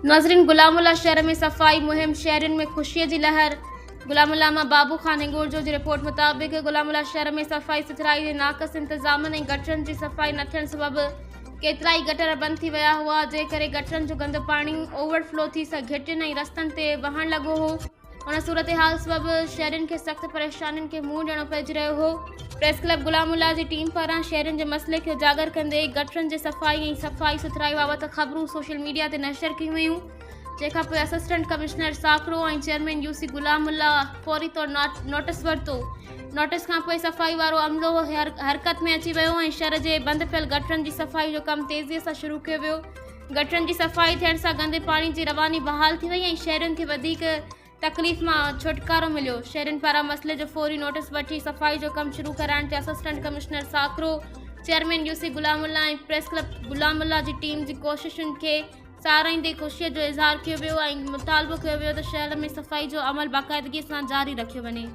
नाज़रीन, गुलामुल्ला शहर में सफ़ाई मुहिम, शहरियुनि में ख़ुशीअ जी लहर। गुलामुल्ला मां बाबू खान हिंगोर जो रिपोर्ट मुताबिक़ गुलामुल्ला शहर में सफ़ाई सुथराई जे नाक़िस इंतज़ामनि ऐं गटरनि जी सफ़ाई न थियण सबबि केतिराई गटर बंदि थी विया हुआ, जंहिं करे गटरनि जो गंदो पाणी ओवरफ्लो थी घिटियुनि ऐं रस्तनि ते वहण लॻो हो। उन सूरत हाल सबबि शहरियुनि खे सख़्त परेशानियुनि खे मुंहुं ॾियणो पइजी रहियो हो। प्रेस क्लब गुलामुल्ला जी टीम पारां शहरियुनि जे मसइले खे उजागर कंदे गटरनि जे सफ़ाई सुथराई बाबति ख़बरूं सोशल मीडिया ते नशर कयूं हुयूं, जंहिंखां पोइ असिस्टेंट कमिश्नर साकरो ऐं चेयरमैन यूसी गुलामुल्ला फौरी तौर नोटिस वरितो। नोटिस खां पोइ सफ़ाई वारो अमलो हरकत में अची वियो ऐं शहर जे बंदि पियल गटरनि जी सफ़ाई जो कमु तेज़ीअ सां शुरू कयो वियो। गटरनि जी सफ़ाई थियण सां गंदे पाणी जी रवानी बहाल थी वई ऐं शहरियुनि खे वधीक तकलीफ़ मां छुटकारो मिलियो। शहरियुनि पारां मसइले जो फौरी नोटिस वठी सफ़ाई जो कमु शुरू कराइण ते असिस्टेंट कमिश्नर साकरो, चेयरमैन यूसी गुलामुल्ला ऐं प्रेस क्लब गुलामुल्ला जी टीम जी कोशिशुनि खे साराईंदे ख़ुशीअ जो इज़हार कयो वियो ऐं मुतालबो कयो वियो त शहर में सफ़ाई जो अमल बाक़ाइदगी सां जारी रखियो वञे।